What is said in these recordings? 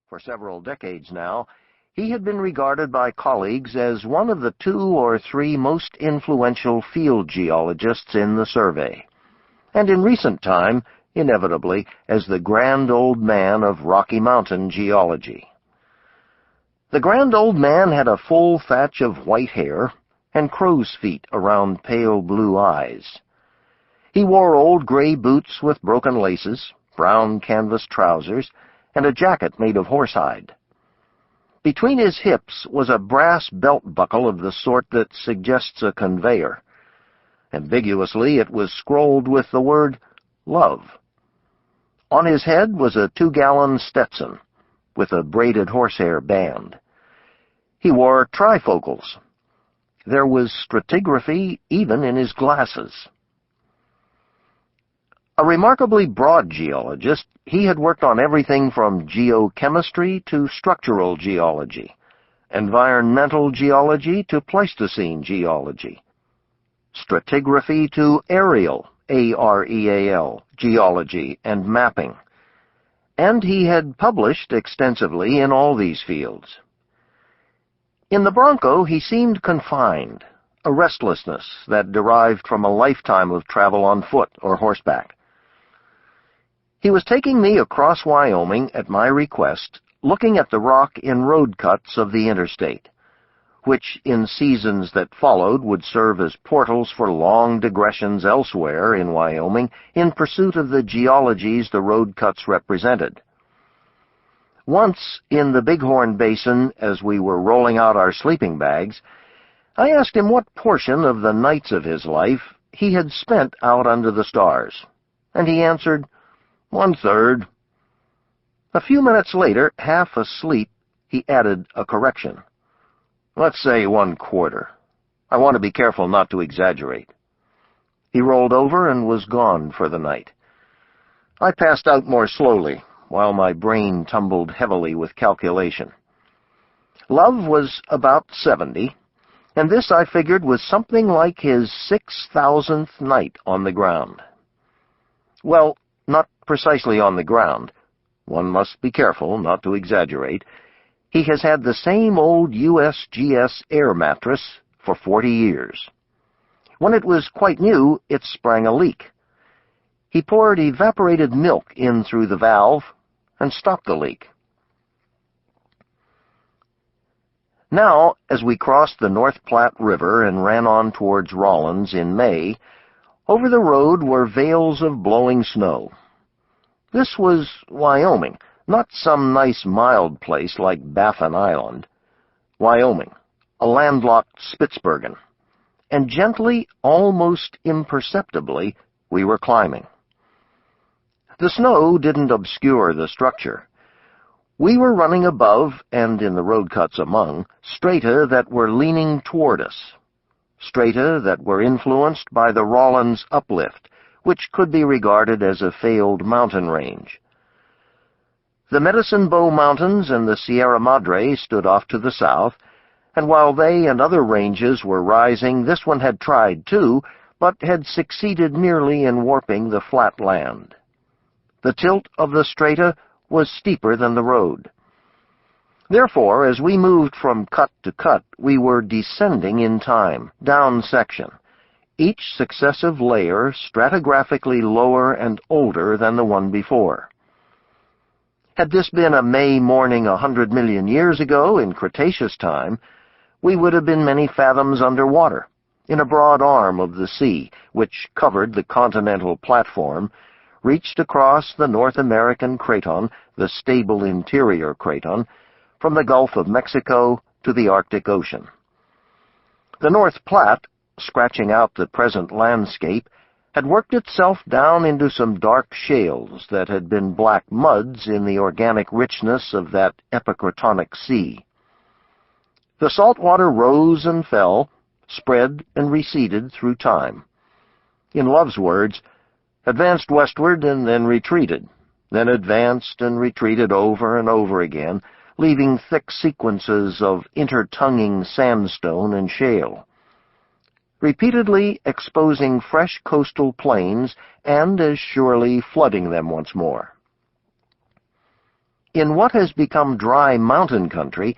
For several decades now, he had been regarded by colleagues as one of the 2 or 3 most influential field geologists in the survey, and in recent time, inevitably, as the grand old man of Rocky Mountain geology. The grand old man had a full thatch of white hair and crow's feet around pale blue eyes. He wore old gray boots with broken laces, brown canvas trousers, and a jacket made of horsehide. Between his hips was a brass belt buckle of the sort that suggests a conveyor. Ambiguously, it was scrolled with the word love. On his head was a 2-gallon Stetson with a braided horsehair band. He wore trifocals. There was stratigraphy even in his glasses. A remarkably broad geologist, he had worked on everything from geochemistry to structural geology, environmental geology to Pleistocene geology, stratigraphy to areal, A-R-E-A-L, geology and mapping, and he had published extensively in all these fields. In the Bronco, he seemed confined, a restlessness that derived from a lifetime of travel on foot or horseback. He was taking me across Wyoming at my request, looking at the rock in road cuts of the interstate, which in seasons that followed would serve as portals for long digressions elsewhere in Wyoming in pursuit of the geologies the road cuts represented. Once, in the Bighorn Basin, as we were rolling out our sleeping bags, I asked him what portion of the nights of his life he had spent out under the stars, and he answered, 1/3. A few minutes later, half asleep, he added a correction. Let's say 1/4. I want to be careful not to exaggerate. He rolled over and was gone for the night. I passed out more slowly, while my brain tumbled heavily with calculation. Love was about 70, and this, I figured, was something like his 6,000th night on the ground. Well, not precisely on the ground. One must be careful not to exaggerate. He has had the same old USGS air mattress for 40 years. When it was quite new, it sprang a leak. He poured evaporated milk in through the valve and stopped the leak. Now, as we crossed the North Platte River and ran on towards Rawlins in May, over the road were veils of blowing snow. This was Wyoming, not some nice mild place like Baffin Island. Wyoming, a landlocked Spitzbergen. And gently, almost imperceptibly, we were climbing. The snow didn't obscure the structure. We were running above, and in the road cuts among, strata that were leaning toward us. Strata that were influenced by the Rawlins uplift, which could be regarded as a failed mountain range. The Medicine Bow Mountains and the Sierra Madre stood off to the south, and while they and other ranges were rising, this one had tried too, but had succeeded merely in warping the flat land. The tilt of the strata was steeper than the road. Therefore, as we moved from cut to cut, we were descending in time, down section, each successive layer stratigraphically lower and older than the one before. Had this been a May morning 100 million years ago, in Cretaceous time, we would have been many fathoms underwater, in a broad arm of the sea, which covered the continental platform, reached across the North American craton, the stable interior craton, from the Gulf of Mexico to the Arctic Ocean. The North Platte, scratching out the present landscape, had worked itself down into some dark shales that had been black muds in the organic richness of that epicratonic sea. The salt water rose and fell, spread and receded through time. In Love's words, advanced westward and then retreated, then advanced and retreated over and over again, leaving thick sequences of intertunging sandstone and shale, repeatedly exposing fresh coastal plains and as surely flooding them once more. In what has become dry mountain country,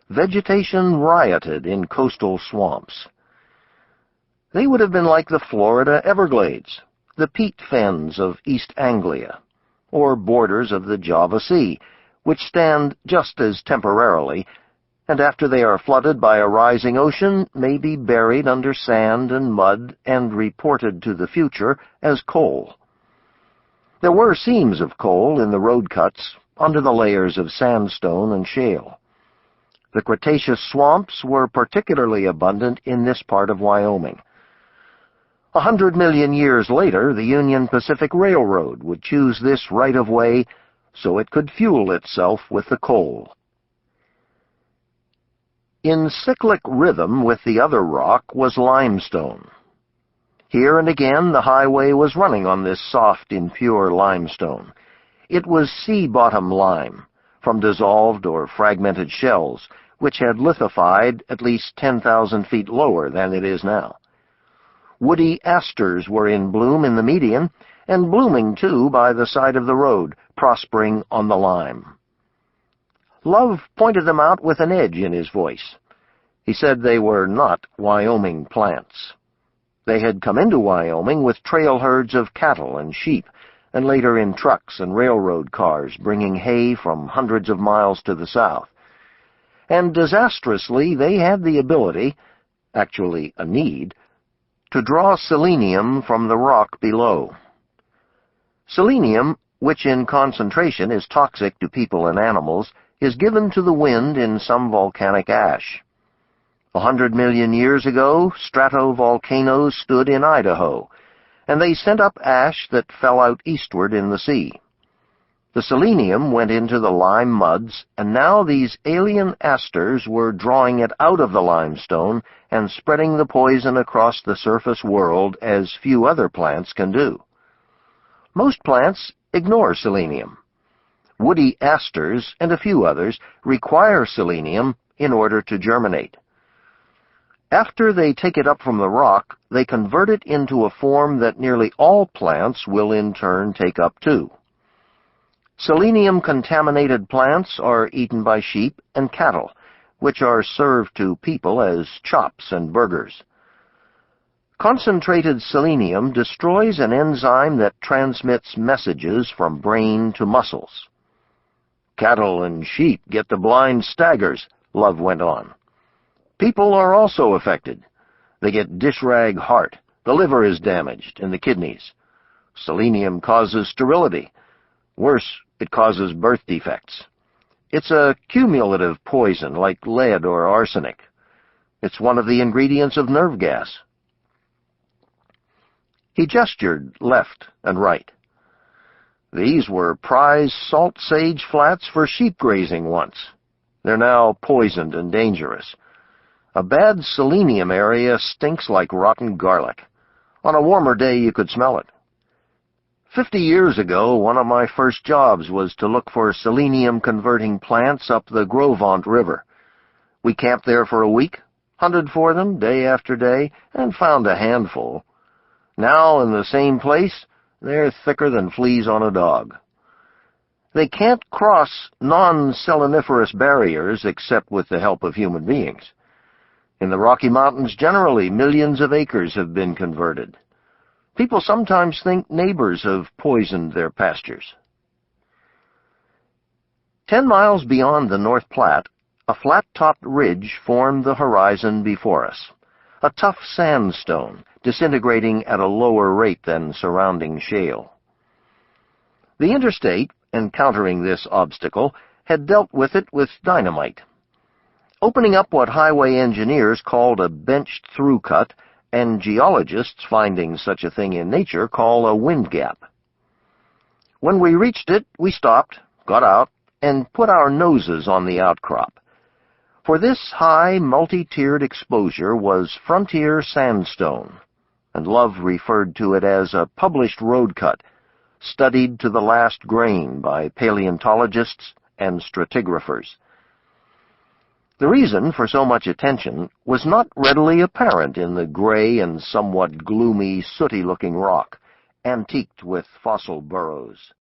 vegetation rioted in coastal swamps. They would have been like the Florida Everglades, the peat fens of East Anglia, or borders of the Java Sea, which stand just as temporarily, and after they are flooded by a rising ocean, may be buried under sand and mud and reported to the future as coal. There were seams of coal in the road cuts under the layers of sandstone and shale. The Cretaceous swamps were particularly abundant in this part of Wyoming. 100 million years later, the Union Pacific Railroad would choose this right-of-way so it could fuel itself with the coal. In cyclic rhythm with the other rock was limestone. Here and again the highway was running on this soft, impure limestone. It was sea-bottom lime, from dissolved or fragmented shells, which had lithified at least 10,000 feet lower than it is now. Woody asters were in bloom in the median, and blooming, too, by the side of the road, prospering on the lime. Love pointed them out with an edge in his voice. He said they were not Wyoming plants. They had come into Wyoming with trail herds of cattle and sheep, and later in trucks and railroad cars bringing hay from hundreds of miles to the south. And disastrously, they had the ability, actually a need, to draw selenium from the rock below. Selenium, which in concentration is toxic to people and animals, is given to the wind in some volcanic ash. 100 million years ago, stratovolcanoes stood in Idaho, and they sent up ash that fell out eastward in the sea. The selenium went into the lime muds, and now these alien asters were drawing it out of the limestone and spreading the poison across the surface world as few other plants can do. Most plants ignore selenium. Woody asters and a few others require selenium in order to germinate. After they take it up from the rock, they convert it into a form that nearly all plants will in turn take up too. Selenium-contaminated plants are eaten by sheep and cattle, which are served to people as chops and burgers. Concentrated selenium destroys an enzyme that transmits messages from brain to muscles. Cattle and sheep get the blind staggers, Love went on. People are also affected. They get dish-rag heart, the liver is damaged, and the kidneys. Selenium causes sterility. Worse, it causes birth defects. It's a cumulative poison like lead or arsenic. It's one of the ingredients of nerve gas. He gestured left and right. These were prize salt sage flats for sheep grazing once. They're now poisoned and dangerous. A bad selenium area stinks like rotten garlic. On a warmer day, you could smell it. 50 years ago, one of my first jobs was to look for selenium-converting plants up the Grovant River. We camped there for a week, hunted for them day after day, and found a handful. Now, in the same place, they're thicker than fleas on a dog. They can't cross non-seleniferous barriers except with the help of human beings. In the Rocky Mountains generally, millions of acres have been converted. People sometimes think neighbors have poisoned their pastures. 10 miles beyond the North Platte, a flat-topped ridge formed the horizon before us, a tough sandstone disintegrating at a lower rate than surrounding shale. The interstate, encountering this obstacle, had dealt with it with dynamite. Opening up what highway engineers called a benched-through cut, and geologists finding such a thing in nature call a wind gap. When we reached it, we stopped, got out, and put our noses on the outcrop. For this high, multi-tiered exposure was frontier sandstone, and Love referred to it as a published road cut, studied to the last grain by paleontologists and stratigraphers. The reason for so much attention was not readily apparent in the gray and somewhat gloomy, sooty-looking rock, antiqued with fossil burrows.